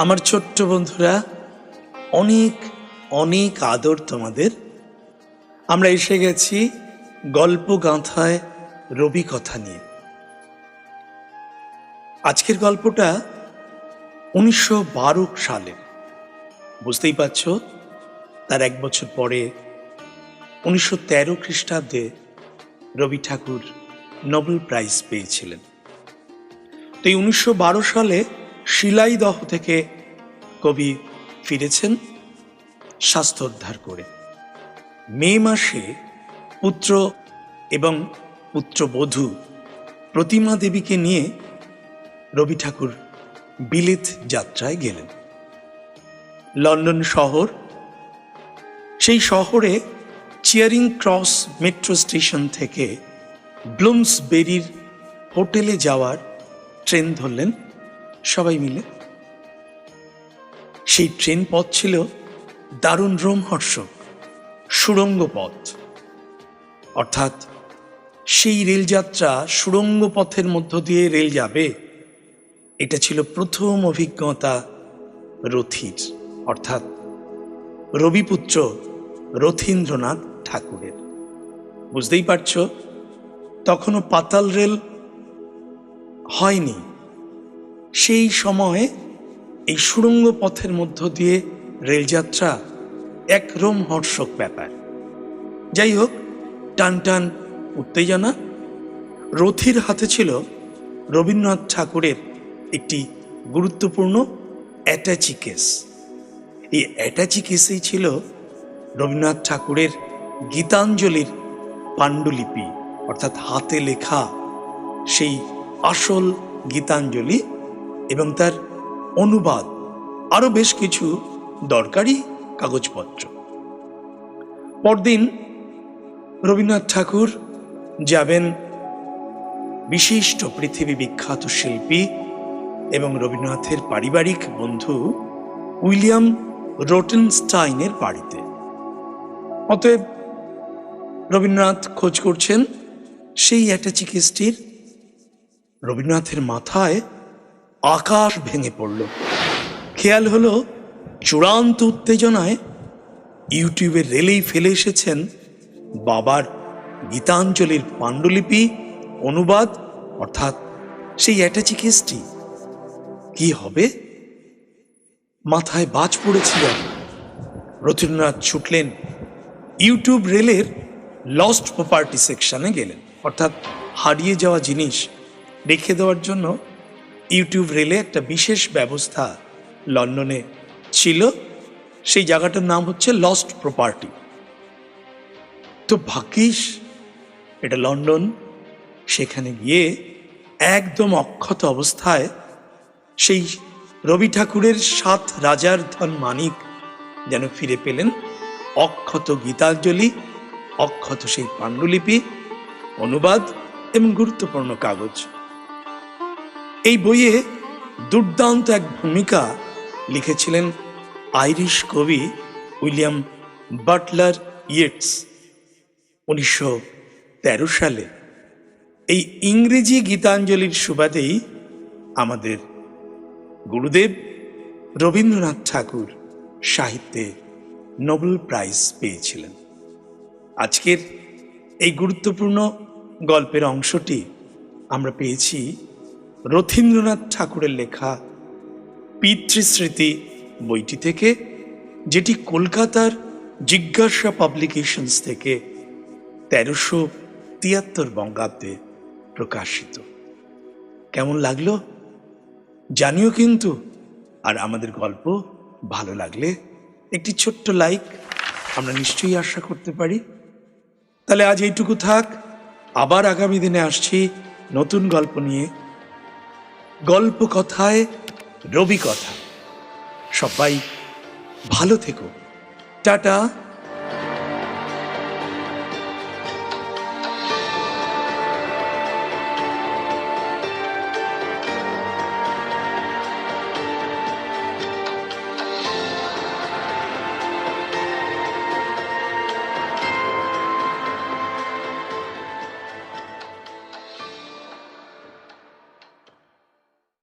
আমার ছোট্ট বন্ধুরা, অনেক অনেক আদর তোমাদের। আমরা এসে গেছি গল্প গাঁথায় রবি কথা নিয়ে। আজকের গল্পটা 1912 সালের। বুঝতেই পারছ, তার এক বছর পরে 1913 খ্রিস্টাব্দে রবি ঠাকুর নোবেল প্রাইজ পেয়েছিলেন। তো এই 1912 সালে শিলাইদহ থেকে কবি ফিরেছেন স্বাস্থ্যোদ্ধার করে। মে মাসে পুত্র এবং পুত্রবধূ প্রতিমা দেবীকে নিয়ে রবি ঠাকুর বিলেত যাত্রায় গেলেন। লন্ডন শহর, সেই শহরে চিয়ারিং ক্রস মেট্রো স্টেশন থেকে ব্লুমসবেরির হোটেলে যাওয়ার ট্রেন ধরলেন সবাই মিলে। সেই ট্রেন পথ ছিল দারুণ রোমহর্ষক সুড়ঙ্গ পথ, অর্থাৎ সেই রেলযাত্রা সুড়ঙ্গ পথের মধ্য দিয়ে রেল যাবে, এটা ছিল প্রথম অভিজ্ঞতা রথীর, অর্থাৎ রবিপুত্র রথীন্দ্রনাথ ঠাকুরের। বুঝতেই পারছ, তখনও পাতাল রেল হয়নি। সেই সময়ে এই সুড়ঙ্গ পথের মধ্য দিয়ে রেলযাত্রা এক রোমহর্ষক ব্যাপার। যাই হোক, টান টান উত্তেজনা। রথীর হাতে ছিল রবীন্দ্রনাথ ঠাকুরের একটি গুরুত্বপূর্ণ অ্যাটাচি কেস। এই অ্যাটাচি কেসেই ছিল রবীন্দ্রনাথ ঠাকুরের গীতাঞ্জলির পাণ্ডুলিপি, অর্থাৎ হাতে লেখা সেই আসল গীতাঞ্জলি এবং তার অনুবাদ, আরো বেশ কিছু দরকারি কাগজপত্র। পরদিন রবীন্দ্রনাথ ঠাকুর যাবেন বিশিষ্ট পৃথিবী বিখ্যাত শিল্পী এবং রবীন্দ্রনাথের পারিবারিক বন্ধু উইলিয়াম রোটেনস্টাইনের বাড়িতে। অতএব রবীন্দ্রনাথ খোঁজ করছেন সেই অ্যাটাচি কেসটির। রবীন্দ্রনাথের মাথায় আকাশ ভেঙে পড়ল। খেয়াল হলো, চূড়ান্ত উত্তেজনায় ইউটিউবের রেলেই ফেলে এসেছেন বাবার গীতাঞ্জলির পাণ্ডুলিপি অনুবাদ, অর্থাৎ সেই অ্যাটাচি কেসটি। কি হবে? মাথায় বাজ পড়েছিল। রবীন্দ্রনাথ ছুটলেন ইউটিউব রেলের লস্ট প্রপার্টি সেকশনে গেলেন, অর্থাৎ হারিয়ে যাওয়া জিনিস রেখে দেওয়ার জন্য ইউটিউব রেলে একটা বিশেষ ব্যবস্থা লন্ডনে ছিল। সেই জায়গাটার নাম হচ্ছে লস্ট প্রপার্টি। তো ভাগ্যিস এটা লন্ডন। সেখানে গিয়ে একদম অক্ষত অবস্থায় সেই রবি ঠাকুরের 7 রাজার ধন মানিক যেন ফিরে পেলেন। অক্ষত গীতাঞ্জলি, অক্ষত সেই পাণ্ডুলিপি, অনুবাদ এবং গুরুত্বপূর্ণ কাগজ। এই বইয়ে দুর্দান্ত এক ভূমিকা লিখেছিলেন আইরিশ কবি উইলিয়াম বাটলার ইয়েটস। 1913 সালে এই ইংরেজি গীতাঞ্জলির সুবাদেই আমাদের গুরুদেব রবীন্দ্রনাথ ঠাকুর সাহিত্যে নোবেল প্রাইজ পেয়েছিলেন। আজকের এই গুরুত্বপূর্ণ গল্পের অংশটি আমরা পেয়েছি রথীন্দ্রনাথ ঠাকুরের লেখা পিতৃস্মৃতি বইটি থেকে, যেটি কলকাতার জিজ্ঞাসা পাবলিকেশনস থেকে 1373 বঙ্গাব্দে প্রকাশিত। কেমন লাগলো জানিও কিন্তু। আর আমাদের গল্প ভালো লাগলে একটি ছোট্ট লাইক আমরা নিশ্চয়ই আশা করতে পারি। তাহলে আজ এইটুকু থাক। আবার আগামী দিনে আসছি নতুন গল্প নিয়ে। গল্প কথায় রবি কথা। সবাই ভালো থেকো। টাটা।